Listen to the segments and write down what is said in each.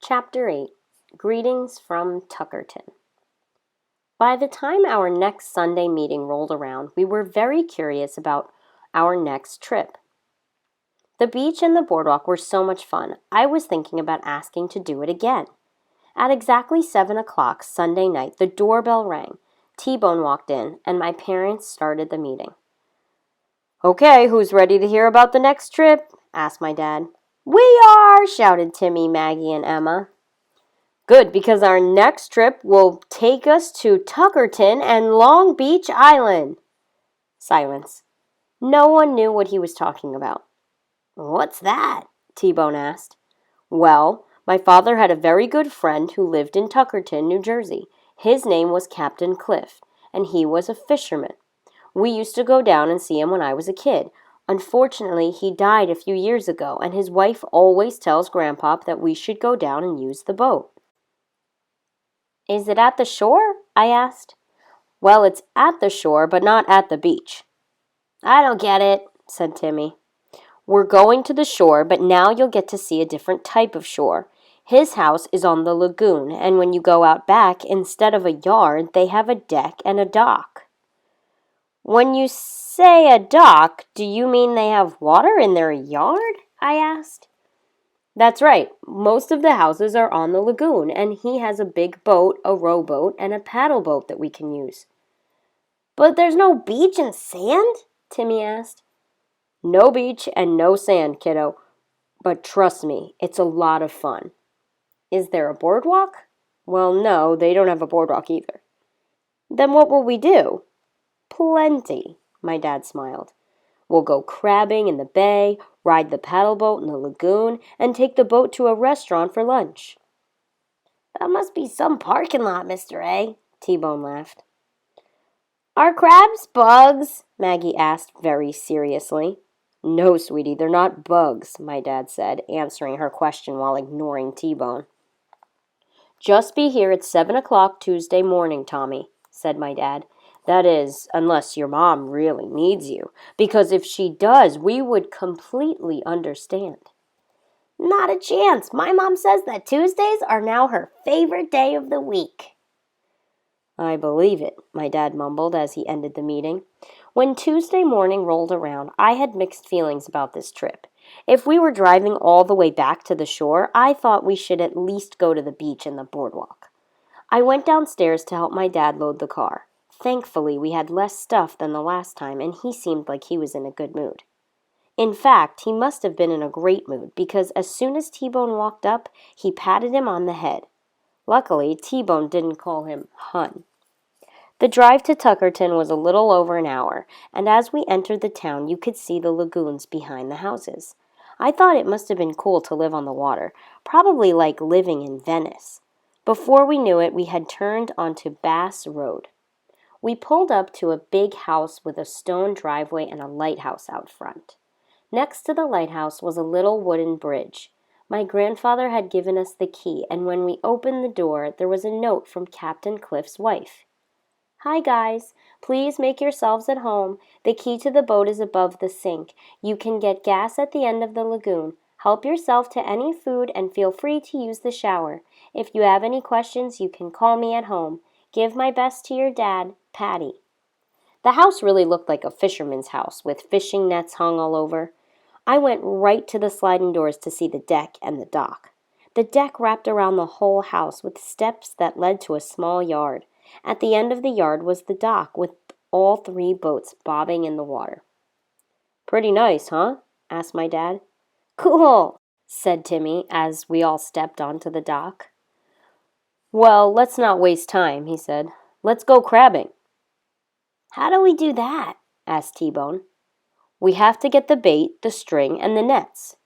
Chapter 8 Greetings from Tuckerton. By the time our next Sunday meeting rolled around, we were very curious about our next trip. The beach and the boardwalk were so much fun, I was thinking about asking to do it again. At exactly 7 o'clock Sunday night, the doorbell rang. T-Bone walked in, and my parents started the meeting. "Okay, who's ready to hear about the next trip?" asked my dad. "We are!" shouted Timmy, Maggie, and Emma. "Good, because our next trip will take us to Tuckerton and Long Beach Island." Silence. No one knew what he was talking about. "What's that?" T-Bone asked. "Well, my father had a very good friend who lived in Tuckerton, New Jersey. His name was Captain Cliff, and he was a fisherman. We used to go down and see him when I was a kid. Unfortunately, he died a few years ago, and his wife always tells Grandpa that we should go down and use the boat." "Is it at the shore?" I asked. "Well, it's at the shore, but not at the beach." "I don't get it," said Timmy. "We're going to the shore, but now you'll get to see a different type of shore. His house is on the lagoon, and when you go out back, instead of a yard, they have a deck and a dock." "When you say a dock, do you mean they have water in their yard?" I asked. "That's right. Most of the houses are on the lagoon, and he has a big boat, a rowboat, and a paddle boat that we can use." "But there's no beach and sand?" Timmy asked. "No beach and no sand, kiddo. But trust me, it's a lot of fun." "Is there a boardwalk?" "Well, no, they don't have a boardwalk either." "Then what will we do?" "Plenty," my dad smiled. "We'll go crabbing in the bay, ride the paddle boat in the lagoon, and take the boat to a restaurant for lunch." "That must be some parking lot, Mr. A," T-Bone laughed. "Are crabs bugs?" Maggie asked very seriously. "No, sweetie, they're not bugs," my dad said, answering her question while ignoring T-Bone. "Just be here at 7 o'clock Tuesday morning, Tommy," said my dad. "That is, unless your mom really needs you, because if she does, we would completely understand." "Not a chance. My mom says that Tuesdays are now her favorite day of the week." "I believe it," my dad mumbled as he ended the meeting. When Tuesday morning rolled around, I had mixed feelings about this trip. If we were driving all the way back to the shore, I thought we should at least go to the beach and the boardwalk. I went downstairs to help my dad load the car. Thankfully, we had less stuff than the last time, and he seemed like he was in a good mood. In fact, he must have been in a great mood, because as soon as T-Bone walked up, he patted him on the head. Luckily, T-Bone didn't call him Hun. The drive to Tuckerton was a little over an hour, and as we entered the town, you could see the lagoons behind the houses. I thought it must have been cool to live on the water, probably like living in Venice. Before we knew it, we had turned onto Bass Road. We pulled up to a big house with a stone driveway and a lighthouse out front. Next to the lighthouse was a little wooden bridge. My grandfather had given us the key, and when we opened the door, there was a note from Captain Cliff's wife. "Hi, guys. Please make yourselves at home. The key to the boat is above the sink. You can get gas at the end of the lagoon. Help yourself to any food and feel free to use the shower. If you have any questions, you can call me at home. Give my best to your dad, Patty." The house really looked like a fisherman's house, with fishing nets hung all over. I went right to the sliding doors to see the deck and the dock. The deck wrapped around the whole house with steps that led to a small yard. At the end of the yard was the dock with all three boats bobbing in the water. "Pretty nice, huh?" asked my dad. "Cool," said Timmy as we all stepped onto the dock. "Well, let's not waste time," he said. "Let's go crabbing." "How do we do that?" asked T-Bone. "We have to get the bait, the string, and the nets."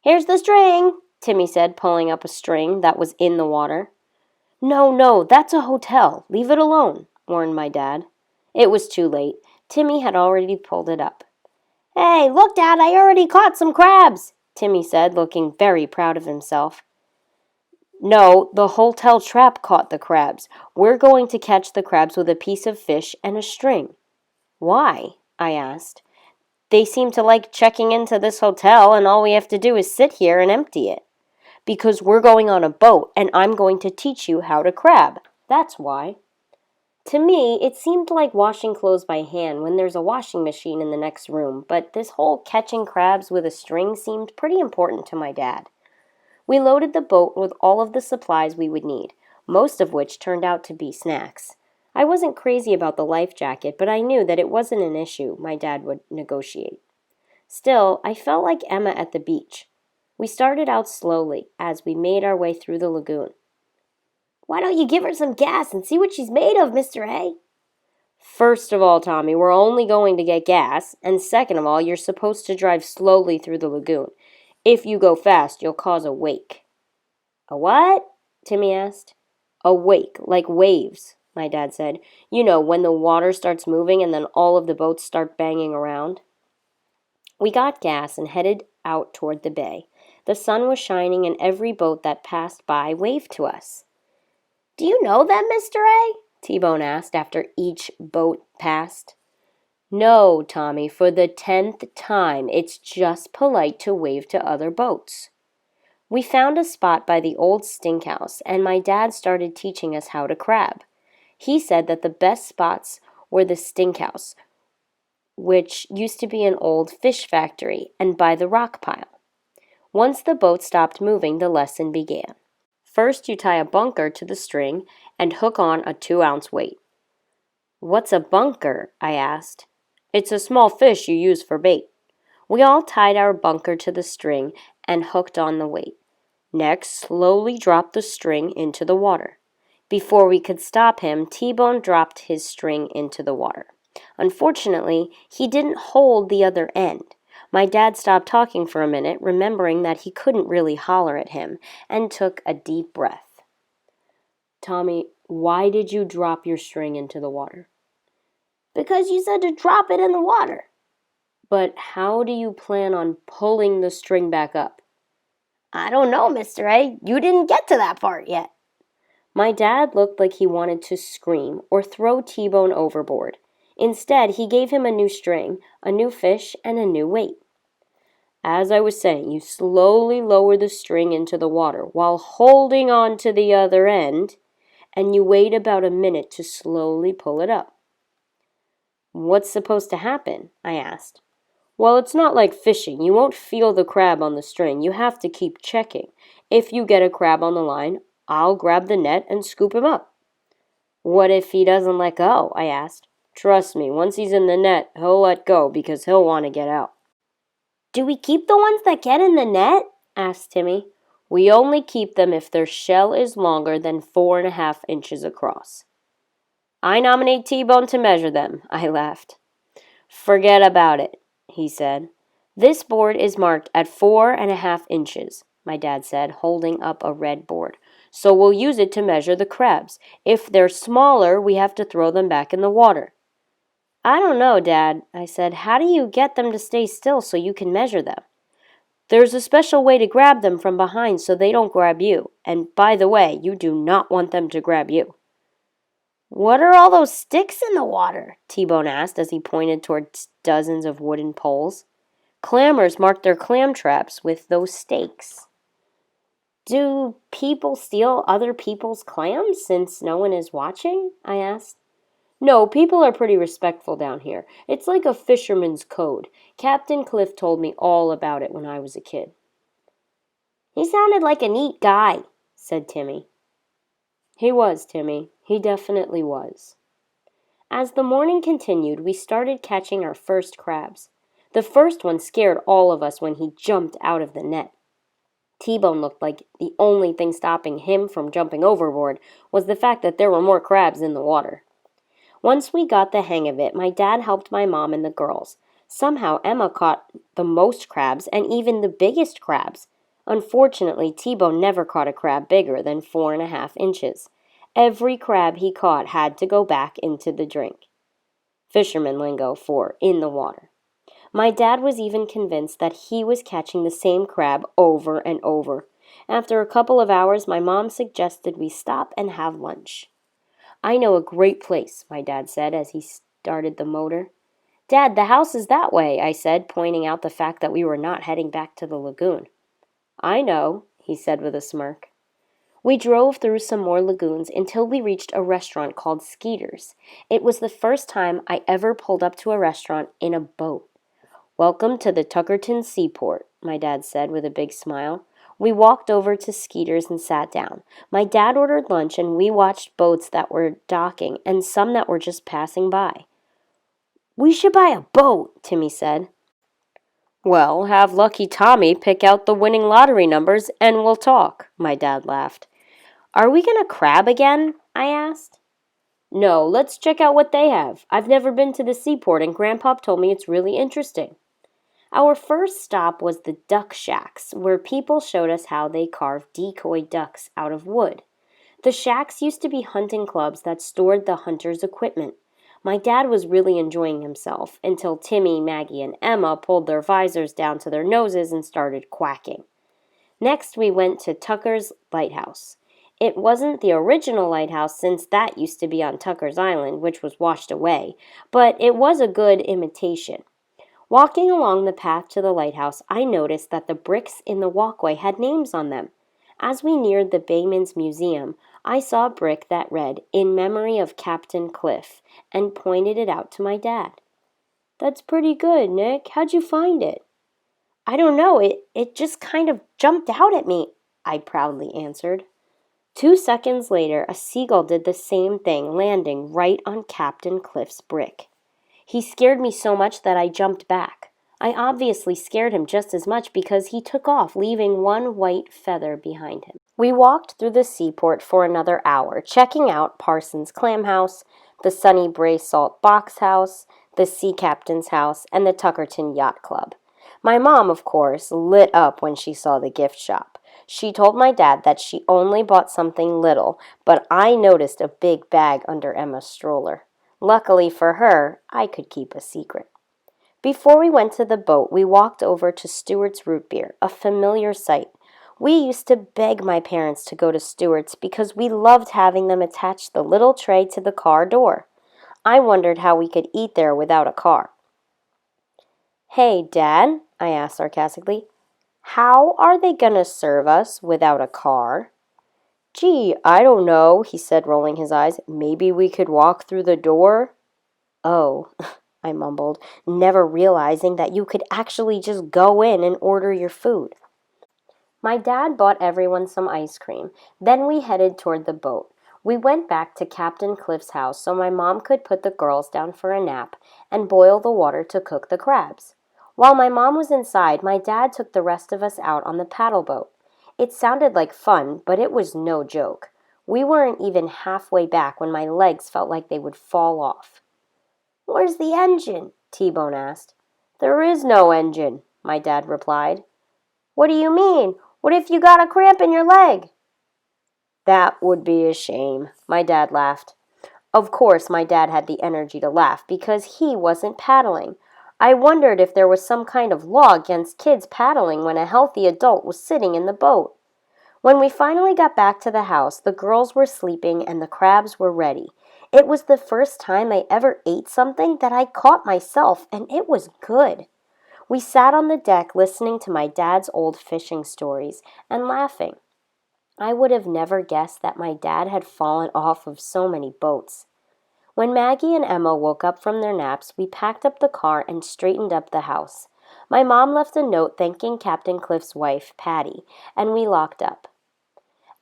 "Here's the string," Timmy said, pulling up a string that was in the water. No, that's a hotel. Leave it alone," warned my dad. It was too late. Timmy had already pulled it up. "Hey, look, Dad, I already caught some crabs," Timmy said, looking very proud of himself. "No, the hotel trap caught the crabs. We're going to catch the crabs with a piece of fish and a string." "Why?" I asked. "They seem to like checking into this hotel, and all we have to do is sit here and empty it." Because we're going on a boat and I'm going to teach you how to crab. That's why. To me, it seemed like washing clothes by hand when there's a washing machine in the next room, but this whole catching crabs with a string seemed pretty important to my dad. We loaded the boat with all of the supplies we would need, most of which turned out to be snacks. I wasn't crazy about the life jacket, but I knew that it wasn't an issue my dad would negotiate. Still, I felt like Emma at the beach. We started out slowly as we made our way through the lagoon. "Why don't you give her some gas and see what she's made of, Mr. A?" "First of all, Tommy, we're only going to get gas, and second of all, you're supposed to drive slowly through the lagoon. If you go fast, you'll cause a wake." "A what?" Timmy asked. "A wake, like waves," my dad said. "You know, when the water starts moving and then all of the boats start banging around." We got gas and headed out toward the bay. The sun was shining and every boat that passed by waved to us. "Do you know them, Mr. A?" T-Bone asked after each boat passed. "No, Tommy, for the 10th time, it's just polite to wave to other boats." We found a spot by the old stink house, and my dad started teaching us how to crab. He said that the best spots were the stink house, which used to be an old fish factory, and by the rock pile. Once the boat stopped moving, the lesson began. First, you tie a bunker to the string and hook on a 2-ounce weight. "What's a bunker?" I asked. "It's a small fish you use for bait." We all tied our bunker to the string and hooked on the weight. Next, slowly dropped the string into the water. Before we could stop him, T-Bone dropped his string into the water. Unfortunately, he didn't hold the other end. My dad stopped talking for a minute, remembering that he couldn't really holler at him, and took a deep breath. "Tommy, why did you drop your string into the water?" "Because you said to drop it in the water." "But how do you plan on pulling the string back up?" "I don't know, Mr. A. You didn't get to that part yet." My dad looked like he wanted to scream or throw T-Bone overboard. Instead, he gave him a new string, a new fish, and a new weight. "As I was saying, you slowly lower the string into the water while holding on to the other end, and you wait about a minute to slowly pull it up." "What's supposed to happen?" I asked. "Well, it's not like fishing. You won't feel the crab on the string. You have to keep checking. If you get a crab on the line, I'll grab the net and scoop him up." "What if he doesn't let go?" I asked. "Trust me, once he's in the net, he'll let go because he'll want to get out." "Do we keep the ones that get in the net?" asked Timmy. "We only keep them if their shell is longer than 4.5 inches across." "I nominate T-Bone to measure them," I laughed. "Forget about it," he said. "This board is marked at 4.5 inches," my dad said, holding up a red board. "So we'll use it to measure the crabs. If they're smaller, we have to throw them back in the water." "I don't know, Dad," I said. "How do you get them to stay still so you can measure them?" "There's a special way to grab them from behind so they don't grab you. And by the way, you do not want them to grab you." "What are all those sticks in the water?" T-Bone asked as he pointed towards dozens of wooden poles. "Clammers mark their clam traps with those stakes." "Do people steal other people's clams since no one is watching?" I asked. "No, people are pretty respectful down here. It's like a fisherman's code. Captain Cliff told me all about it when I was a kid." "He sounded like a neat guy," said Timmy. "He was, Timmy. He definitely was." As the morning continued, we started catching our first crabs. The first one scared all of us when he jumped out of the net. T-Bone looked like the only thing stopping him from jumping overboard was the fact that there were more crabs in the water. Once we got the hang of it, my dad helped my mom and the girls. Somehow Emma caught the most crabs and even the biggest crabs. Unfortunately, T-Bone never caught a crab bigger than 4.5 inches. Every crab he caught had to go back into the drink. Fisherman lingo for in the water. My dad was even convinced that he was catching the same crab over and over. After a couple of hours, my mom suggested we stop and have lunch. "I know a great place," my dad said as he started the motor. "Dad, the house is that way," I said, pointing out the fact that we were not heading back to the lagoon. "I know," he said with a smirk. We drove through some more lagoons until we reached a restaurant called Skeeter's. It was the first time I ever pulled up to a restaurant in a boat. "Welcome to the Tuckerton Seaport," my dad said with a big smile. We walked over to Skeeter's and sat down. My dad ordered lunch and we watched boats that were docking and some that were just passing by. "We should buy a boat," Timmy said. "Well, have Lucky Tommy pick out the winning lottery numbers and we'll talk," my dad laughed. "Are we going to crab again?" I asked. "No, let's check out what they have. I've never been to the seaport and Grandpa told me it's really interesting." Our first stop was the duck shacks, where people showed us how they carved decoy ducks out of wood. The shacks used to be hunting clubs that stored the hunters' equipment. My dad was really enjoying himself until Timmy, Maggie, and Emma pulled their visors down to their noses and started quacking. Next, we went to Tucker's Lighthouse. It wasn't the original lighthouse since that used to be on Tucker's Island, which was washed away, but it was a good imitation. Walking along the path to the lighthouse, I noticed that the bricks in the walkway had names on them. As we neared the Bayman's Museum, I saw a brick that read, "In memory of Captain Cliff," and pointed it out to my dad. "That's pretty good, Nick. How'd you find it?" "I don't know. It just kind of jumped out at me," I proudly answered. 2 seconds later, a seagull did the same thing, landing right on Captain Cliff's brick. He scared me so much that I jumped back. I obviously scared him just as much because he took off, leaving one white feather behind him. We walked through the seaport for another hour, checking out Parsons' Clam House, the Sunny Bray Salt Box House, the Sea Captain's House, and the Tuckerton Yacht Club. My mom, of course, lit up when she saw the gift shop. She told my dad that she only bought something little, but I noticed a big bag under Emma's stroller. Luckily for her, I could keep a secret. Before we went to the boat, we walked over to Stewart's Root Beer, a familiar sight. We used to beg my parents to go to Stewart's because we loved having them attach the little tray to the car door. I wondered how we could eat there without a car. "Hey, Dad," I asked sarcastically, "how are they going to serve us without a car?" "Gee, I don't know," he said, rolling his eyes. "Maybe we could walk through the door?" "Oh," I mumbled, never realizing that you could actually just go in and order your food. My dad bought everyone some ice cream. Then we headed toward the boat. We went back to Captain Cliff's house so my mom could put the girls down for a nap and boil the water to cook the crabs. While my mom was inside, my dad took the rest of us out on the paddle boat. It sounded like fun, but it was no joke. We weren't even halfway back when my legs felt like they would fall off. "Where's the engine?" T-Bone asked. "There is no engine," my dad replied. "What do you mean? What if you got a cramp in your leg?" "That would be a shame," my dad laughed. Of course, my dad had the energy to laugh because he wasn't paddling. I wondered if there was some kind of law against kids paddling when a healthy adult was sitting in the boat. When we finally got back to the house, the girls were sleeping and the crabs were ready. It was the first time I ever ate something that I caught myself, and it was good. We sat on the deck listening to my dad's old fishing stories and laughing. I would have never guessed that my dad had fallen off of so many boats. When Maggie and Emma woke up from their naps, we packed up the car and straightened up the house. My mom left a note thanking Captain Cliff's wife, Patty, and we locked up.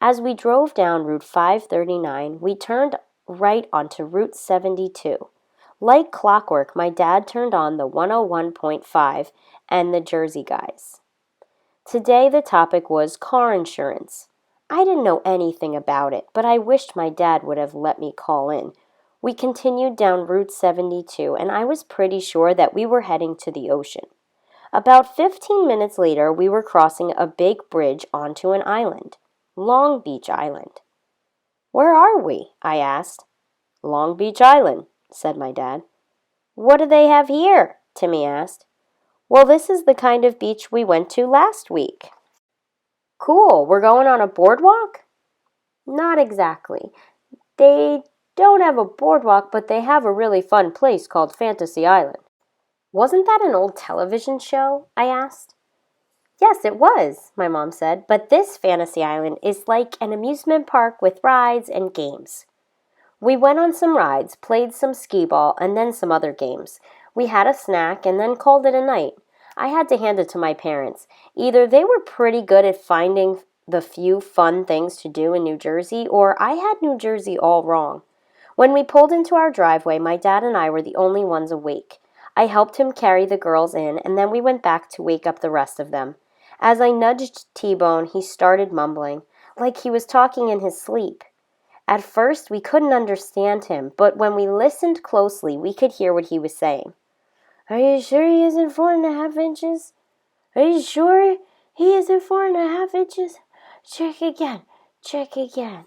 As we drove down Route 539, we turned right onto Route 72. Like clockwork, my dad turned on the 101.5 and the Jersey Guys. Today the topic was car insurance. I didn't know anything about it, but I wished my dad would have let me call in. We continued down Route 72, and I was pretty sure that we were heading to the ocean. About 15 minutes later, we were crossing a big bridge onto an island. Long Beach Island. "Where are we?" I asked. "Long Beach Island," said my dad. "What do they have here?" Timmy asked. "Well, this is the kind of beach we went to last week." "Cool, we're going on a boardwalk?" "Not exactly. They don't have a boardwalk, but they have a really fun place called Fantasy Island." "Wasn't that an old television show?" I asked. Yes, it was, my mom said, but this fantasy island is like an amusement park with rides and games. We went on some rides, played some skee ball, and then some other games. We had a snack and then called it a night. I had to hand it to my parents. Either they were pretty good at finding the few fun things to do in New Jersey, or I had New Jersey all wrong. When we pulled into our driveway, my dad and I were the only ones awake. I helped him carry the girls in, and then we went back to wake up the rest of them. As I nudged T-Bone, he started mumbling, like he was talking in his sleep. At first, we couldn't understand him, but when we listened closely, we could hear what he was saying. Are you sure he isn't 4.5 inches? Are you sure he isn't 4.5 inches? Check again. Check again.